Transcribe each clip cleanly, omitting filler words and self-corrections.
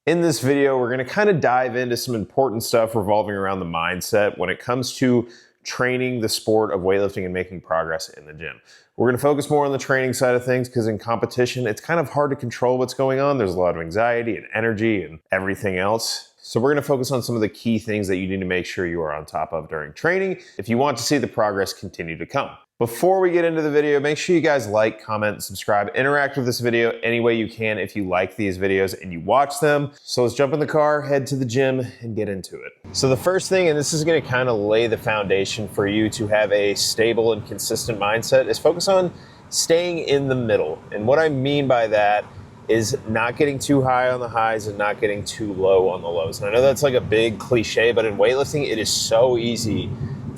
In this video, we're gonna kind of dive into some important stuff revolving around the mindset when it comes to training the sport of weightlifting and making progress in the gym. We're gonna focus more on the training side of things because in competition, it's kind of hard to control what's going on. There's a lot of anxiety and energy and everything else. So we're gonna focus on some of the key things that you need to make sure you are on top of during training if you want to see the progress continue to come. Before we get into the video, make sure you guys like, comment, subscribe, interact with this video any way you can if you like these videos and you watch them. So let's jump in the car, head to the gym, and get into it. So the first thing, and this is gonna kind of lay the foundation for you to have a stable and consistent mindset, is focus on staying in the middle. And what I mean by that is not getting too high on the highs and not getting too low on the lows. And I know that's like a big cliche, but in weightlifting, it is so easy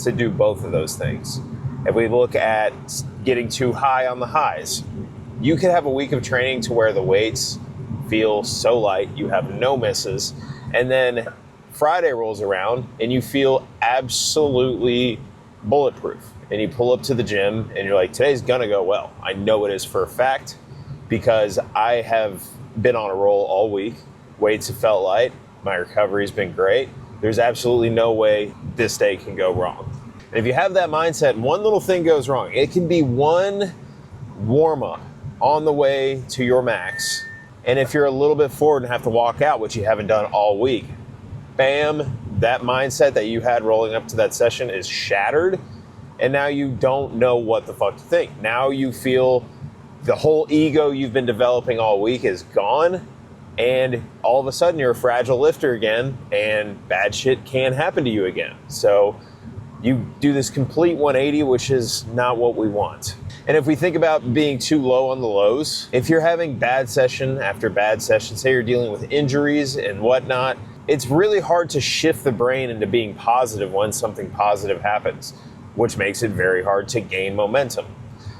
to do both of those things. If we look at getting too high on the highs, you could have a week of training to where the weights feel so light, you have no misses, and then Friday rolls around and you feel absolutely bulletproof. And you pull up to the gym and you're like, today's gonna go well. I know it is for a fact because I have been on a roll all week. Weights have felt light, my recovery's been great. There's absolutely no way this day can go wrong. If you have that mindset and one little thing goes wrong, it can be one warm-up on the way to your max. And if you're a little bit forward and have to walk out, which you haven't done all week, bam, that mindset that you had rolling up to that session is shattered. And now you don't know what the fuck to think. Now you feel the whole ego you've been developing all week is gone. And all of a sudden you're a fragile lifter again and bad shit can happen to you again. So you do this complete 180, which is not what we want. And if we think about being too low on the lows, if you're having bad session after bad session, say you're dealing with injuries and whatnot, it's really hard to shift the brain into being positive when something positive happens, which makes it very hard to gain momentum.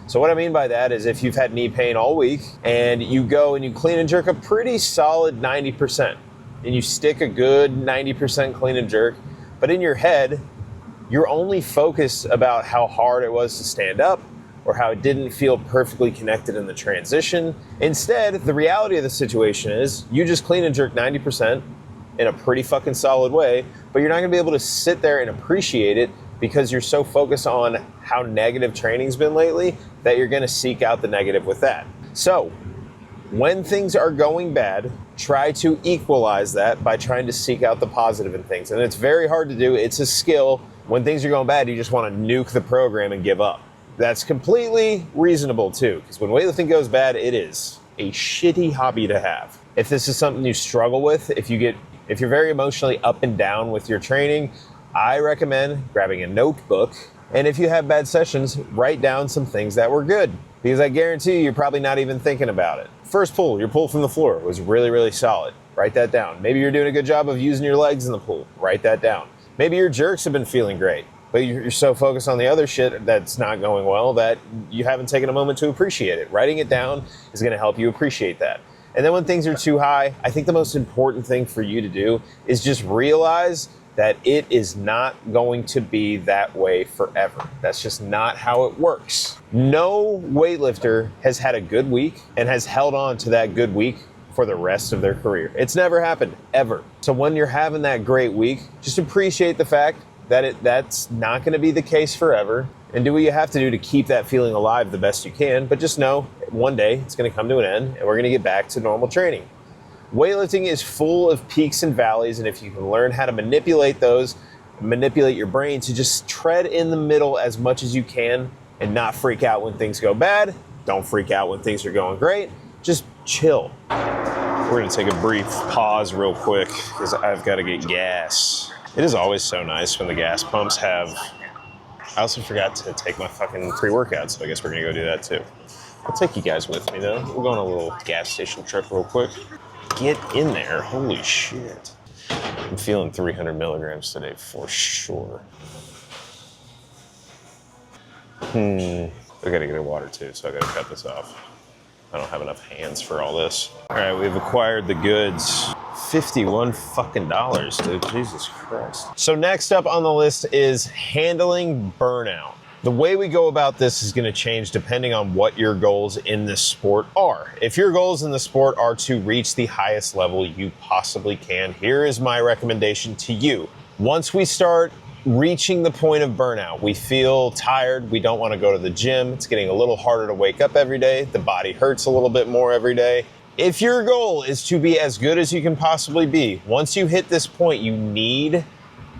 So what I mean by that is if you've had knee pain all week and you go and you clean and jerk a pretty solid 90%, and you stick a good 90% clean and jerk, but in your head, you're only focused about how hard it was to stand up or how it didn't feel perfectly connected in the transition. Instead, the reality of the situation is you just clean and jerk 90% in a pretty fucking solid way, but you're not gonna be able to sit there and appreciate it because you're so focused on how negative training's been lately that you're gonna seek out the negative with that. So when things are going bad, try to equalize that by trying to seek out the positive in things. And it's very hard to do, it's a skill. When things are going bad, you just want to nuke the program and give up. That's completely reasonable too, because when weightlifting goes bad, it is a shitty hobby to have. If this is something you struggle with, if you're very emotionally up and down with your training, I recommend grabbing a notebook. And if you have bad sessions, write down some things that were good, because I guarantee you're probably not even thinking about it. First pull, your pull from the floor was really, really solid. Write that down. Maybe you're doing a good job of using your legs in the pool. Write that down. Maybe your jerks have been feeling great, but you're so focused on the other shit that's not going well that you haven't taken a moment to appreciate it. Writing it down is gonna help you appreciate that. And then when things are too high, I think the most important thing for you to do is just realize that it is not going to be that way forever. That's just not how it works. No weightlifter has had a good week and has held on to that good week for the rest of their career. It's never happened, ever. So when you're having that great week, just appreciate the fact that that's not gonna be the case forever, and do what you have to do to keep that feeling alive the best you can, but just know one day it's gonna come to an end and we're gonna get back to normal training. Weightlifting is full of peaks and valleys, and if you can learn how to manipulate those, manipulate your brain to just tread in the middle as much as you can and not freak out when things go bad, don't freak out when things are going great, just chill. We're gonna take a brief pause real quick because I've gotta get gas. It is always so nice when the gas pumps have, I also forgot to take my fucking pre-workout, so I guess we're gonna go do that too. I'll take you guys with me though. We're going on a little gas station trip real quick. Get in there, holy shit. I'm feeling 300 milligrams today for sure. I gotta get a water too, so I gotta cut this off. I don't have enough hands for all this. All right, we've acquired the goods. $51 fucking dollars, dude, Jesus Christ. So next up on the list is handling burnout. The way we go about this is going to change depending on what your goals in this sport are. If your goals in the sport are to reach the highest level you possibly can, here is my recommendation to you. Once we start reaching the point of burnout, we feel tired, we don't want to go to the gym, it's getting a little harder to wake up every day, the body hurts a little bit more every day. If your goal is to be as good as you can possibly be, once you hit this point, you need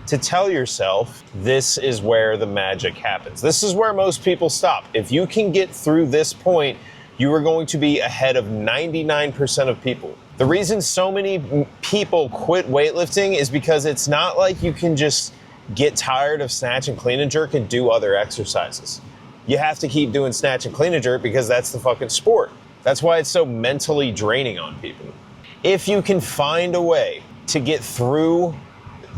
to tell yourself, this is where the magic happens. This is where most people stop. If you can get through this point, you are going to be ahead of 99% of people. The reason so many people quit weightlifting is because it's not like you can just get tired of snatch and clean and jerk and do other exercises. You have to keep doing snatch and clean and jerk because that's the fucking sport. That's why it's so mentally draining on people. If you can find a way to get through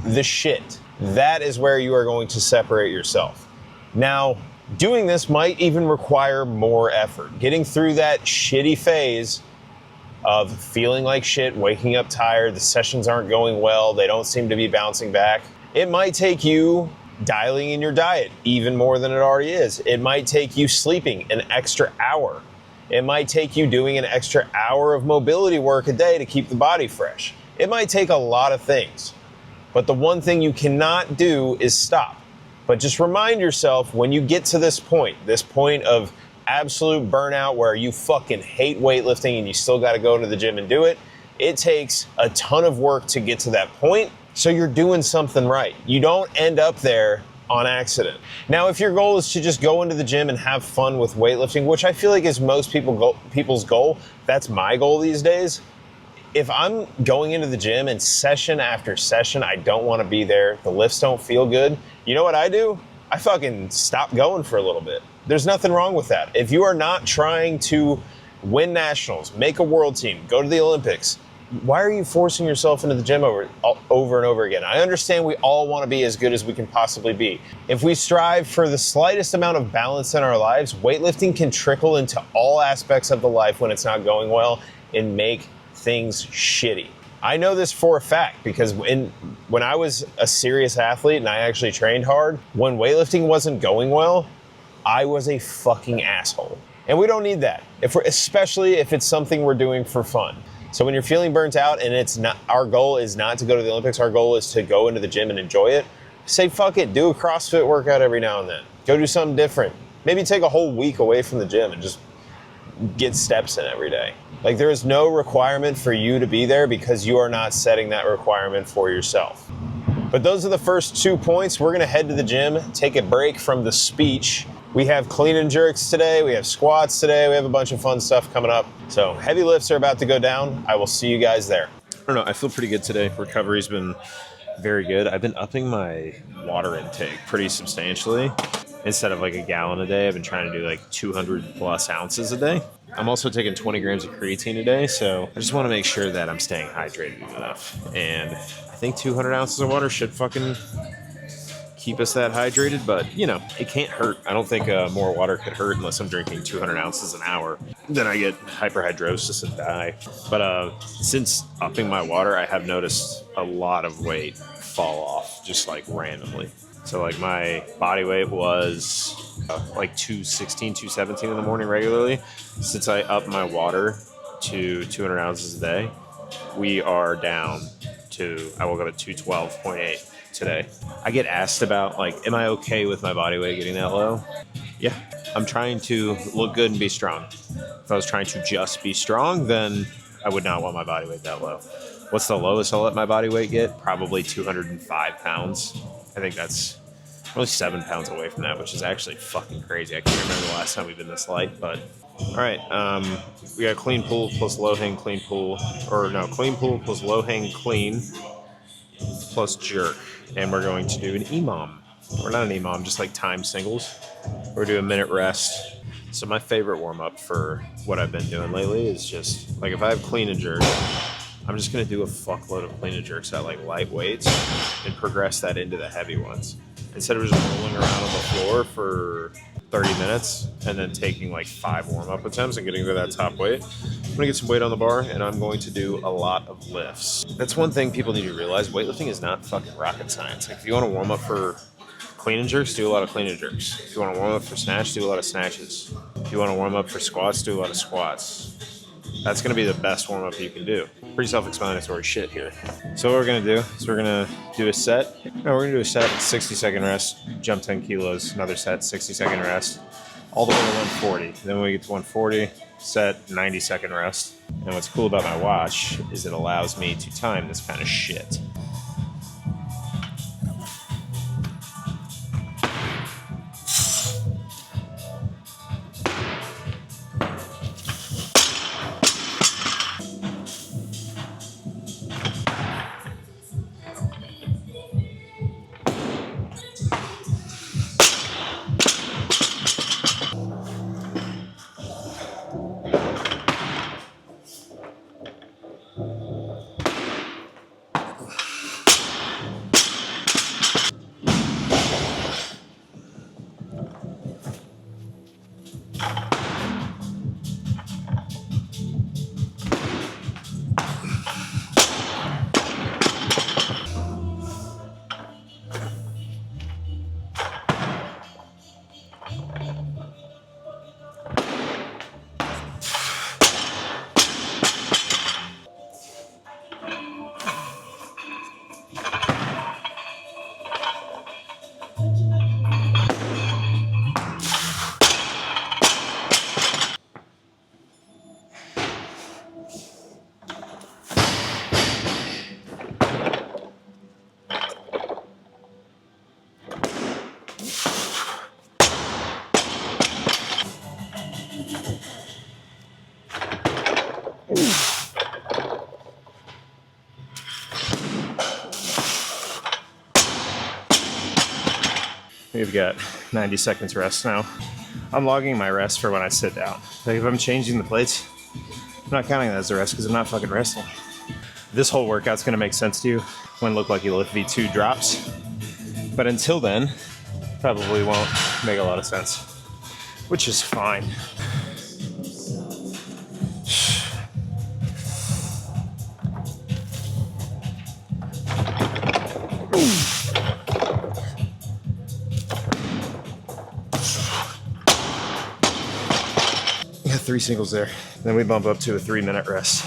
the shit, that is where you are going to separate yourself. Now, doing this might even require more effort. Getting through that shitty phase of feeling like shit, waking up tired, the sessions aren't going well, they don't seem to be bouncing back. It might take you dialing in your diet even more than it already is. It might take you sleeping an extra hour. It might take you doing an extra hour of mobility work a day to keep the body fresh. It might take a lot of things. But the one thing you cannot do is stop. But just remind yourself, when you get to this point of absolute burnout where you fucking hate weightlifting and you still got to go to the gym and do it, it takes a ton of work to get to that point. So you're doing something right. You don't end up there on accident. Now, if your goal is to just go into the gym and have fun with weightlifting, which I feel like is most people's goal, that's my goal these days. If I'm going into the gym and session after session, I don't want to be there, the lifts don't feel good, you know what I do? I fucking stop going for a little bit. There's nothing wrong with that. If you are not trying to win nationals, make a world team, go to the Olympics, why are you forcing yourself into the gym over and over again? I understand we all want to be as good as we can possibly be. If we strive for the slightest amount of balance in our lives, weightlifting can trickle into all aspects of the life when it's not going well and make things shitty. I know this for a fact because when I was a serious athlete and I actually trained hard, when weightlifting wasn't going well, I was a fucking asshole. And we don't need that, especially if it's something we're doing for fun. So when you're feeling burnt out and it's not, our goal is not to go to the Olympics, our goal is to go into the gym and enjoy it, say fuck it, do a CrossFit workout every now and then. Go do something different. Maybe take a whole week away from the gym and just get steps in every day. Like, there is no requirement for you to be there because you are not setting that requirement for yourself. But those are the first 2 points. We're gonna head to the gym, take a break from the speech. We have clean and jerks today, we have squats today, we have a bunch of fun stuff coming up. So heavy lifts are about to go down. I will see you guys there. I don't know, I feel pretty good today. Recovery's been very good. I've been upping my water intake pretty substantially. Instead of like a gallon a day, I've been trying to do like 200 plus ounces a day. I'm also taking 20 grams of creatine a day, so I just want to make sure that I'm staying hydrated enough. And I think 200 ounces of water should fucking keep us that hydrated, but you know, it can't hurt. I don't think more water could hurt unless I'm drinking 200 ounces an hour. Then I get hyperhidrosis and die. But since upping my water, I have noticed a lot of weight fall off just like randomly. So like my body weight was like 216, 217 in the morning regularly. Since I upped my water to 200 ounces a day, we are down to, I woke up at 212.8 today. I get asked about like, am I okay with my body weight getting that low? Yeah, I'm trying to look good and be strong. If I was trying to just be strong, then I would not want my body weight that low. What's the lowest I'll let my body weight get? Probably 205 pounds. I think that's only 7 pounds away from that, which is actually fucking crazy. I can't remember the last time we've been this light, but all right. We got clean pull plus low hang clean pull, or no, clean pull plus low hang clean plus jerk. And we're going to do an EMOM, or not an EMOM, just like time singles. We're doing a minute rest. So my favorite warm up for what I've been doing lately is just like, if I have clean and jerk, I'm just going to do a fuckload of clean and jerks at like light weights and progress that into the heavy ones. Instead of just rolling around on the floor for 30 minutes and then taking like 5 warm-up attempts and getting to that top weight, I'm going to get some weight on the bar and I'm going to do a lot of lifts. That's one thing people need to realize. Weightlifting is not fucking rocket science. Like, if you want to warm up for Clean and jerks, do a lot of clean and jerks. If you want to warm up for snatch, do a lot of snatches. If you want to warm up for squats, do a lot of squats. That's going to be the best warm up you can do. Pretty self-explanatory shit here. So what we're going to do is we're going to do a set. No, we're going to do a set, 60-second rest, jump 10 kilos, another set, 60-second rest, all the way to 140. Then when we get to 140, set, 90-second rest. And what's cool about my watch is it allows me to time this kind of shit. We've got 90 seconds rest now. I'm logging my rest for when I sit down. Like if I'm changing the plates, I'm not counting that as a rest because I'm not fucking resting. This whole workout's gonna make sense to you when Look Like You Lift V2 drops. But until then, probably won't make a lot of sense, which is fine. Yeah, 3 singles there. Then we bump up to a 3-minute rest.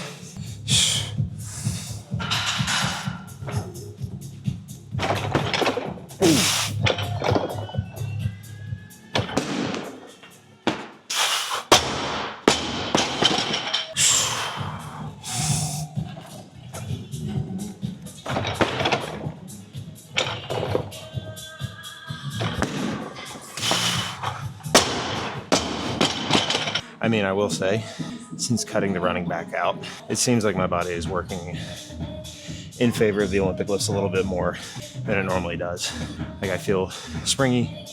I mean, I will say, since cutting the running back out, it seems like my body is working in favor of the Olympic lifts a little bit more than it normally does. Like I feel springy,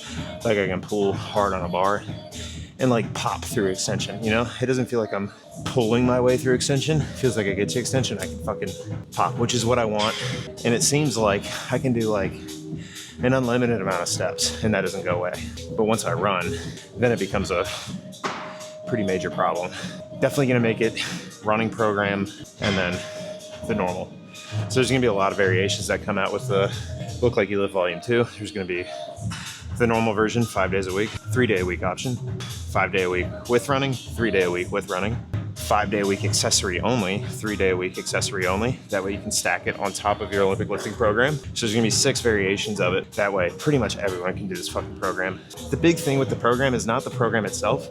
like I can pull hard on a bar and like pop through extension, you know? It doesn't feel like I'm pulling my way through extension. It feels like I get to extension, I can fucking pop, which is what I want. And it seems like I can do like an unlimited amount of steps and that doesn't go away. But once I run, then it becomes a pretty major problem. Definitely gonna make it running program and then the normal. So there's gonna be a lot of variations that come out with the Look Like You Lift Volume 2. There's gonna be the normal version, 5 days a week, 3-day a week option, 5-day a week with running, 3-day a week with running, 5-day a week accessory only, 3-day a week accessory only. That way you can stack it on top of your Olympic lifting program. So there's gonna be 6 variations of it. That way, pretty much everyone can do this fucking program. The big thing with the program is not the program itself,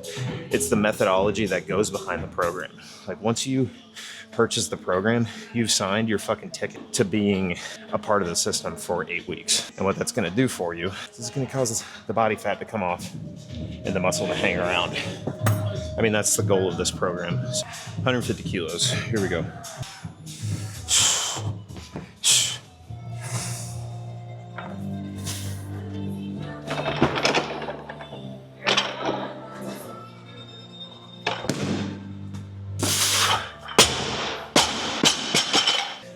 it's the methodology that goes behind the program. Like once you purchase the program, you've signed your fucking ticket to being a part of the system for 8 weeks. And what that's gonna do for you is it's gonna cause the body fat to come off and the muscle to hang around. I mean, that's the goal of this program. 150 kilos, here we go.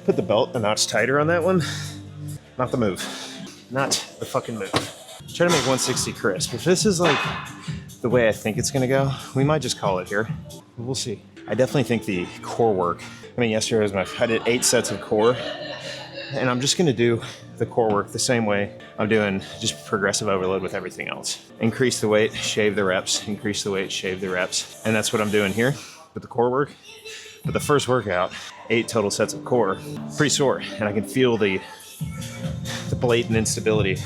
Put the belt a notch tighter on that one. Not the move. Not the fucking move. Try to make 160 crisp. If this is like the way I think it's gonna go, we might just call it here. We'll see. I definitely think the core work, I mean, yesterday I did 8 sets of core. And I'm just gonna do the core work the same way I'm doing just progressive overload with everything else. Increase the weight, shave the reps, increase the weight, shave the reps. And that's what I'm doing here with the core work. But the first workout, 8 total sets of core, pretty sore. And I can feel the blatant instability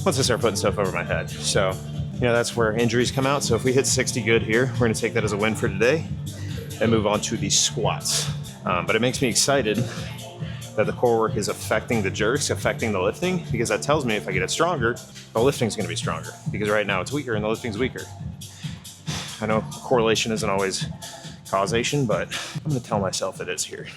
once I start putting stuff over my head. So, you know, that's where injuries come out. So if we hit 60 good here, we're gonna take that as a win for today and move on to the squats. But it makes me excited that the core work is affecting the jerks, affecting the lifting, because that tells me if I get it stronger, the lifting's gonna be stronger. Because right now it's weaker and the lifting's weaker. I know correlation isn't always causation, but I'm gonna tell myself it is here.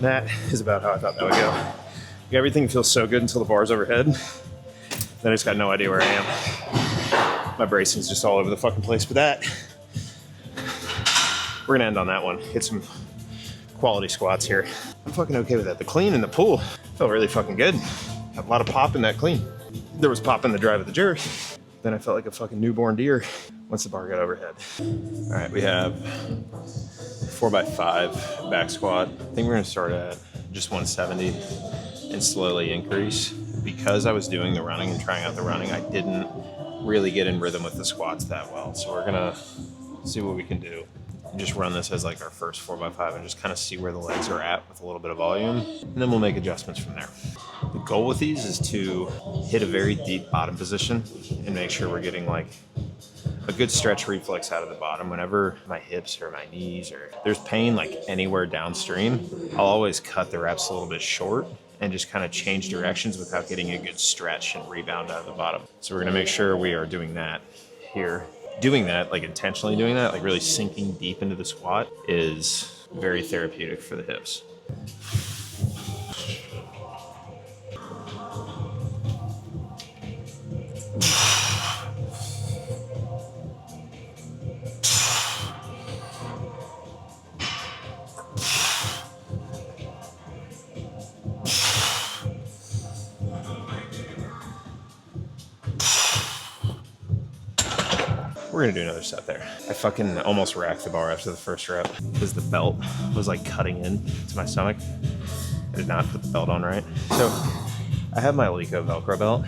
That is about how I thought that would go. Everything feels so good until the bar's overhead. Then I just got no idea where I am. My bracing's just all over the fucking place. But that, we're gonna end on that one. Get some quality squats here. I'm fucking okay with that. The clean in the pool felt really fucking good. A lot of pop in that clean. There was pop in the drive of the jerk. Then I felt like a fucking newborn deer once the bar got overhead. All right, we have 4x5 back squat. I think we're gonna start at just 170 and slowly increase. Because I was doing the running and trying out the running, I didn't really get in rhythm with the squats that well. So we're gonna see what we can do. Just run this as like our first 4x5 and just kind of see where the legs are at with a little bit of volume. And then we'll make adjustments from there. The goal with these is to hit a very deep bottom position and make sure we're getting like a good stretch reflex out of the bottom. Whenever my hips or my knees or there's pain like anywhere downstream, I'll always cut the reps a little bit short and just kind of change directions without getting a good stretch and rebound out of the bottom. So we're gonna make sure we are doing that here. Doing that, like intentionally doing that, like really sinking deep into the squat is very therapeutic for the hips. We're gonna do another set there. I fucking almost racked the bar after the first rep because the belt was like cutting in to my stomach. I did not put the belt on right. So I have my LLYL Velcro belt,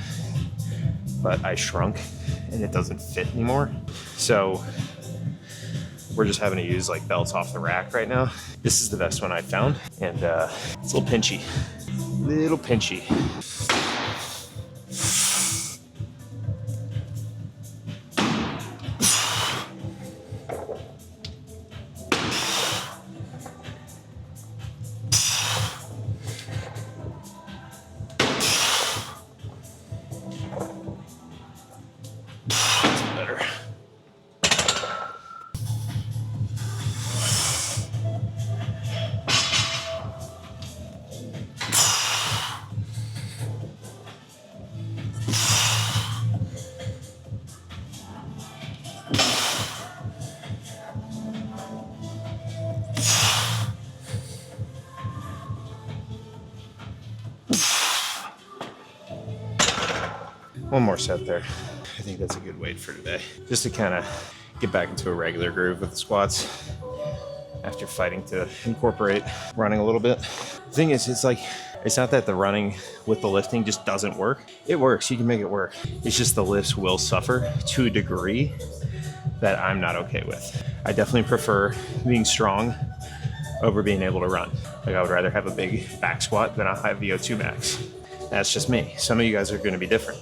but I shrunk and it doesn't fit anymore. So we're just having to use like belts off the rack right now. This is the best one I found, and it's a little pinchy. Little pinchy. One more set there. I think that's a good weight for today. Just to kind of get back into a regular groove with the squats after fighting to incorporate running a little bit. The thing is, it's like, it's not that the running with the lifting just doesn't work. It works, you can make it work. It's just the lifts will suffer to a degree that I'm not okay with. I definitely prefer being strong over being able to run. Like I would rather have a big back squat than a high VO2 max. That's just me. Some of you guys are gonna be different.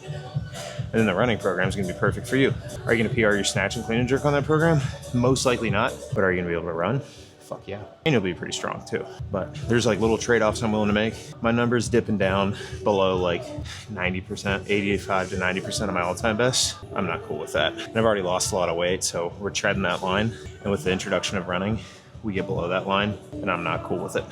And then the running program is going to be perfect for you. Are you going to PR your snatch and clean and jerk on that program? Most likely not. But are you going to be able to run? Fuck yeah. And you'll be pretty strong too. But there's like little trade-offs I'm willing to make. My number's dipping down below like 90%, 85 to 90% of my all-time best. I'm not cool with that. And I've already lost a lot of weight, so we're treading that line. And with the introduction of running, we get below that line, and I'm not cool with it.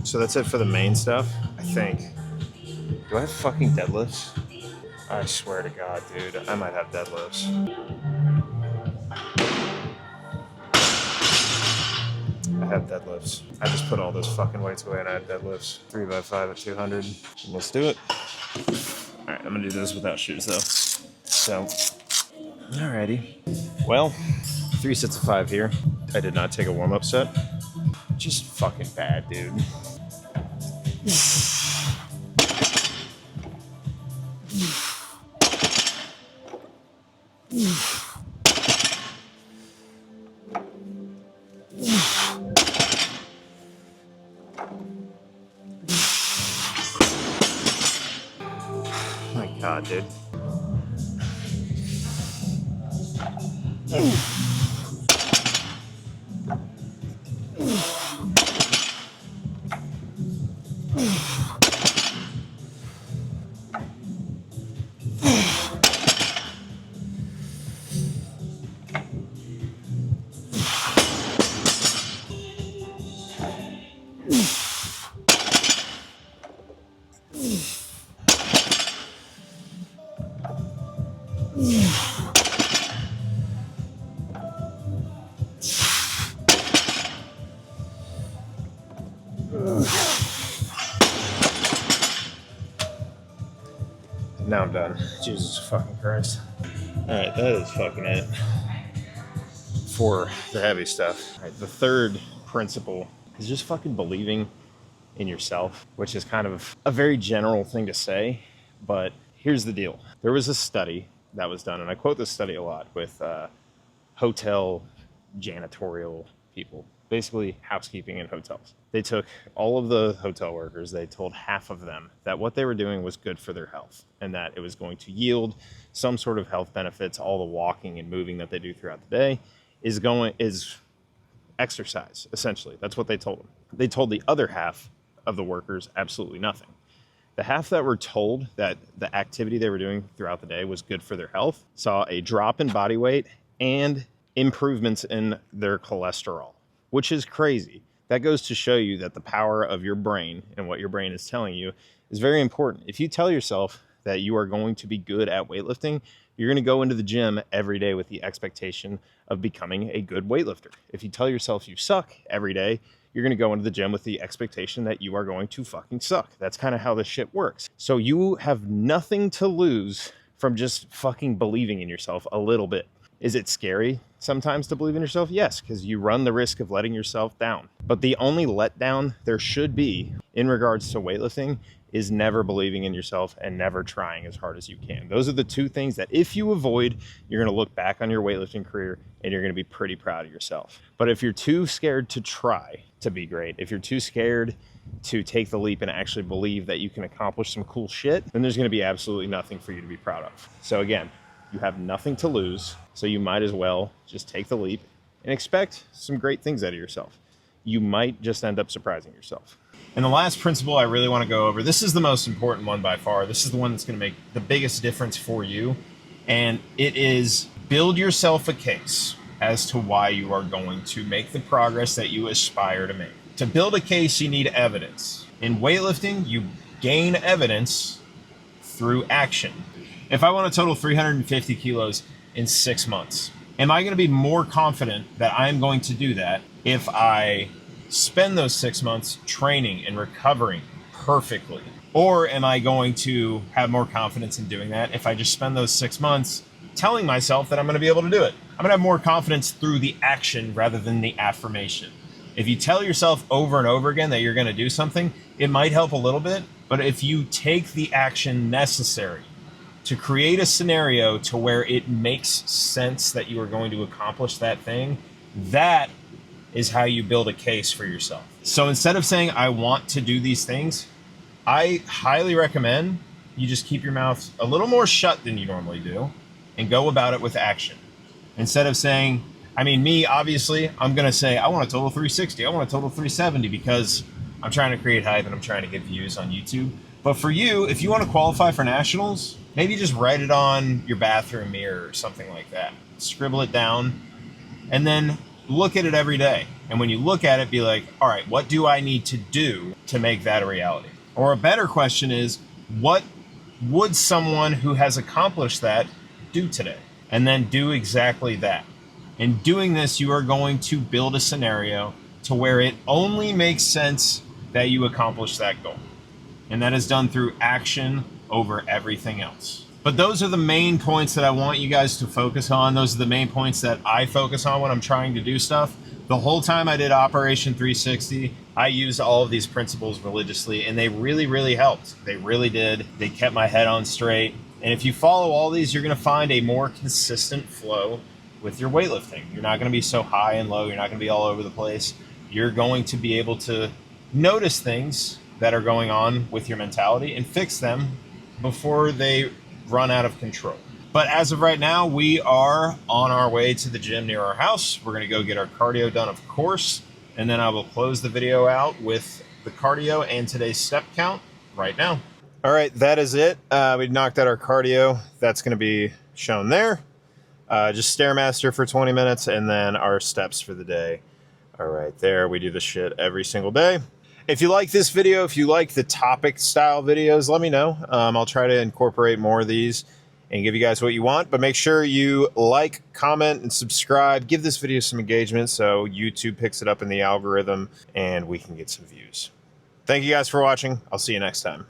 So that's it for the main stuff, I think. Do I have fucking deadlifts? I swear to God, dude, I might have deadlifts. I have deadlifts. I just put all those fucking weights away and I have deadlifts. 3x5 at 200. Let's do it. All right, I'm gonna do this without shoes though. So, alrighty. Well, 3 sets of 5 here. I did not take a warm-up set. Just fucking bad, dude. My God, dude. Now I'm done. Jesus fucking Christ. Alright, that is fucking it for the heavy stuff. Alright, the third principle is just fucking believing in yourself, which is kind of a very general thing to say, but here's the deal. There was a study that was done, and I quote this study a lot, with hotel janitorial people, basically housekeeping in hotels. They took all of the hotel workers, they told half of them that what they were doing was good for their health and that it was going to yield some sort of health benefits. All the walking and moving that they do throughout the day is exercise, essentially. That's what they told them. They told the other half of the workers absolutely nothing. The half that were told that the activity they were doing throughout the day was good for their health saw a drop in body weight and improvements in their cholesterol, which is crazy. That goes to show you that the power of your brain and what your brain is telling you is very important. If you tell yourself that you are going to be good at weightlifting, you're going to go into the gym every day with the expectation of becoming a good weightlifter. If you tell yourself you suck every day, you're going to go into the gym with the expectation that you are going to fucking suck. That's kind of how this shit works. So you have nothing to lose from just fucking believing in yourself a little bit. Is it scary sometimes to believe in yourself? Yes, because you run the risk of letting yourself down. But the only letdown there should be in regards to weightlifting is never believing in yourself and never trying as hard as you can. Those are the two things that if you avoid, you're going to look back on your weightlifting career and you're going to be pretty proud of yourself. But if you're too scared to try to be great, if you're too scared to take the leap and actually believe that you can accomplish some cool shit, then there's going to be absolutely nothing for you to be proud of. So again, you have nothing to lose, so you might as well just take the leap and expect some great things out of yourself. You might just end up surprising yourself. And the last principle I really want to go over, this is the most important one by far. This is the one that's going to make the biggest difference for you. And it is build yourself a case as to why you are going to make the progress that you aspire to make. To build a case, you need evidence. In weightlifting, you gain evidence through action. If I want to total 350 kilos in 6 months, am I going to be more confident that I'm going to do that if I spend those 6 months training and recovering perfectly? Or am I going to have more confidence in doing that if I just spend those 6 months telling myself that I'm going to be able to do it? I'm going to have more confidence through the action rather than the affirmation. If you tell yourself over and over again that you're going to do something, it might help a little bit, but if you take the action necessary to create a scenario to where it makes sense that you are going to accomplish that thing, that is how you build a case for yourself. So instead of saying, I want to do these things, I highly recommend you just keep your mouth a little more shut than you normally do and go about it with action. Instead of saying, me, obviously, I'm going to say, I want to total 360. I want to total 370 because I'm trying to create hype and I'm trying to get views on YouTube. But for you, if you want to qualify for nationals, maybe just write it on your bathroom mirror or something like that. Scribble it down and then look at it every day. And when you look at it, be like, all right, what do I need to do to make that a reality? Or a better question is, what would someone who has accomplished that do today? And then do exactly that. In doing this, you are going to build a scenario to where it only makes sense that you accomplish that goal. And that is done through action over everything else. But those are the main points that I want you guys to focus on. Those are the main points that I focus on when I'm trying to do stuff. The whole time I did Operation 360, I used all of these principles religiously, and they really, really helped. They really did. They kept my head on straight. And if you follow all these, you're going to find a more consistent flow with your weightlifting. You're not going to be so high and low. You're not going to be all over the place. You're going to be able to notice things that are going on with your mentality and fix them before they run out of control. But as of right now, we are on our way to the gym near our house. We're going to go get our cardio done, of course, and then I will close the video out with the cardio and today's step count right now. All right, that is it. We knocked out our cardio. That's going to be shown there. Just Stairmaster for 20 minutes and then our steps for the day. All right, there. We do this shit every single day. If you like this video, if you like the topic style videos, let me know. I'll try to incorporate more of these and give you guys what you want. But make sure you like, comment, and subscribe. Give this video some engagement so YouTube picks it up in the algorithm and we can get some views. Thank you guys for watching. I'll see you next time.